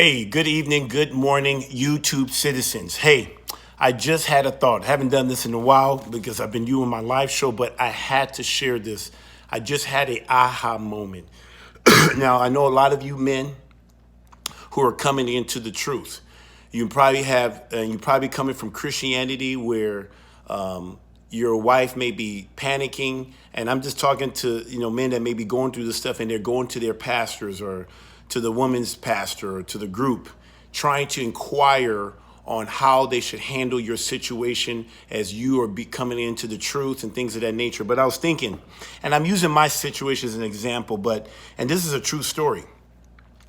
Hey, good evening, good morning, YouTube citizens. Hey, I just had a thought. Haven't done this in a while because I've been doing my live show, but I had to share this. I just had a aha moment. Now, I know a lot of you men who are coming into the truth. You probably coming from Christianity where your wife may be panicking, and I'm just talking to men that may be going through this stuff, and they're going to their pastors or to the woman's pastor or to the group, trying to inquire on how they should handle your situation as you are coming into the truth and things of that nature. But I was thinking, and I'm using my situation as an example, and this is a true story.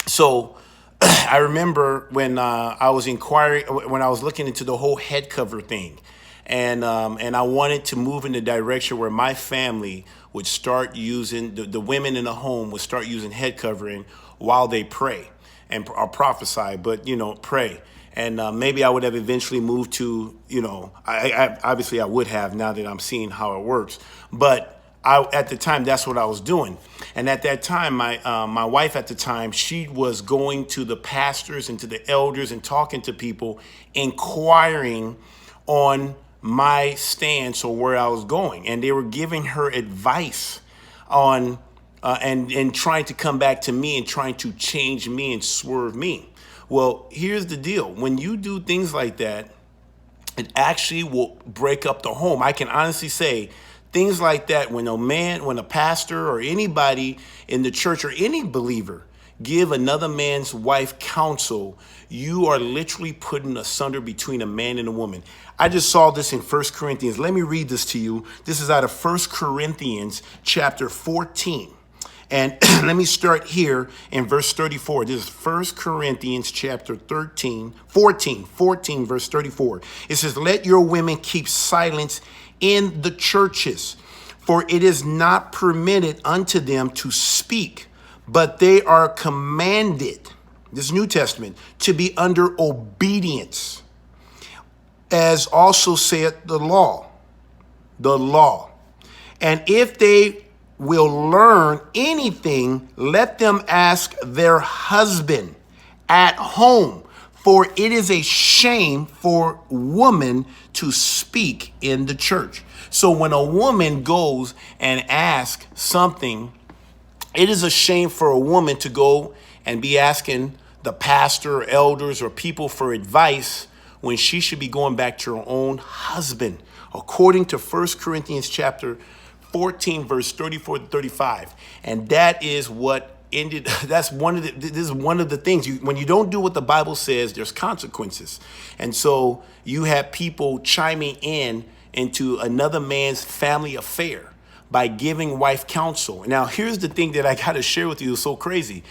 So I remember when I was inquiring, when I was looking into the whole head cover thing, and I wanted to move in the direction where my family would start using the women in the home would start using head covering while they pray and or prophesy, but pray. And maybe I would have eventually moved to, I obviously I would have now that I'm seeing how it works, but at the time, that's what I was doing. And at that time, my wife at the time, she was going to the pastors and to the elders and talking to people, inquiring on my stance or where I was going. And they were giving her advice on and trying to come back to me and trying to change me and swerve me. Well, here's the deal. When you do things like that, it actually will break up the home. I can honestly say things like that when a pastor or anybody in the church or any believer give another man's wife counsel, you are literally putting asunder between a man and a woman. I just saw this in 1 Corinthians. Let me read this to you. This is out of 1 Corinthians chapter 14. And let me start here in verse 34. This is 1 Corinthians chapter 14, verse 34. It says, "Let your women keep silence in the churches, for it is not permitted unto them to speak, but they are commanded," this New Testament, "to be under obedience, as also saith the law. The law. And if they will learn anything, let them ask their husband at home, for it is a shame for woman to speak in the church." So when a woman goes and asks something, it is a shame for a woman to go and be asking the pastor or elders or people for advice when she should be going back to her own husband, according to 1 Corinthians chapter 14, verse 34 to 35. And that is what ended. This is one of the things. When you don't do what the Bible says, there's consequences. And so you have people chiming into another man's family affair by giving wife counsel. Now, here's the thing that I got to share with you. It's so crazy.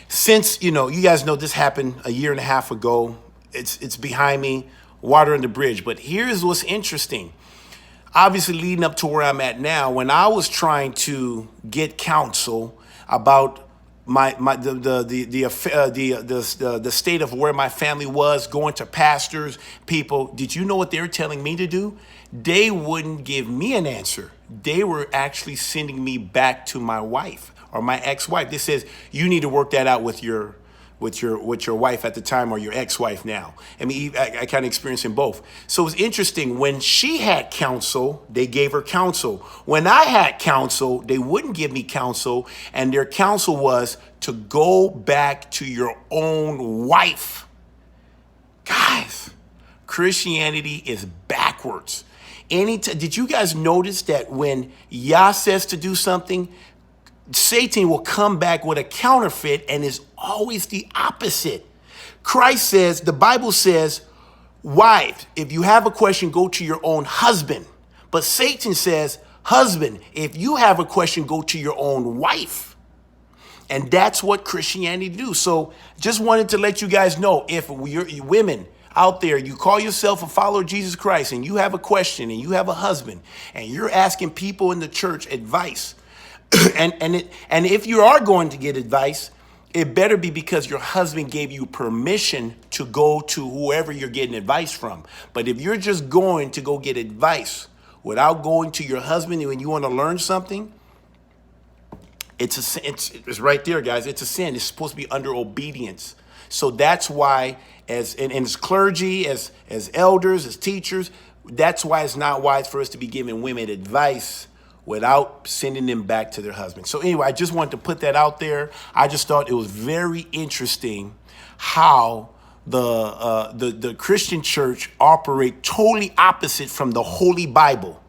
Since, you guys know this happened a year and a half ago. It's behind me, water under the bridge. But here's what's interesting. Obviously, leading up to where I'm at now, when I was trying to get counsel about the state of where my family was, going to pastors, people, did you know what they were telling me to do? They wouldn't give me an answer. They were actually sending me back to my wife or my ex-wife. They says, you need to work that out with your wife at the time or your ex-wife now. I mean, I kind of experienced in both. So it's interesting. When she had counsel, they gave her counsel. When I had counsel, they wouldn't give me counsel. And their counsel was to go back to your own wife. Guys, Christianity is backwards. Did you guys notice that when Yah says to do something, Satan will come back with a counterfeit and is always the opposite? Christ says, the Bible says, wife, if you have a question, go to your own husband. But Satan says, husband, if you have a question, go to your own wife. And that's what Christianity do. So just wanted to let you guys know, if you're women out there, you call yourself a follower of Jesus Christ and you have a question and you have a husband and you're asking people in the church advice, and if you are going to get advice, it better be because your husband gave you permission to go to whoever you're getting advice from. But if you're just going to go get advice without going to your husband when you want to learn something, it's right there, guys. It's a sin. It's supposed to be under obedience. So that's why, and as clergy, as elders, as teachers, that's why it's not wise for us to be giving women advice without sending them back to their husbands. So anyway, I just wanted to put that out there. I just thought it was very interesting how the Christian church operate totally opposite from the Holy Bible.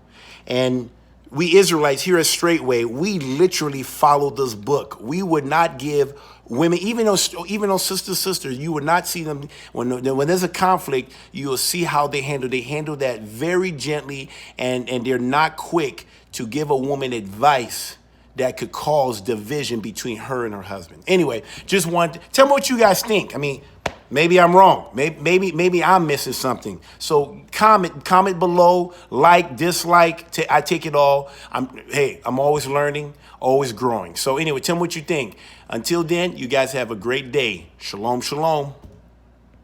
And we Israelites here at Straitway, we literally follow this book. We would not give women, even though sisters, you would not see them when there's a conflict. You will see how they handle. They handle that very gently, and they're not quick to give a woman advice that could cause division between her and her husband. Anyway, just want to tell me what you guys think. I mean, maybe I'm wrong. Maybe I'm missing something. So comment below, like, dislike. I take it all. I'm always learning, always growing. So anyway, tell me what you think. Until then, you guys have a great day. Shalom, shalom.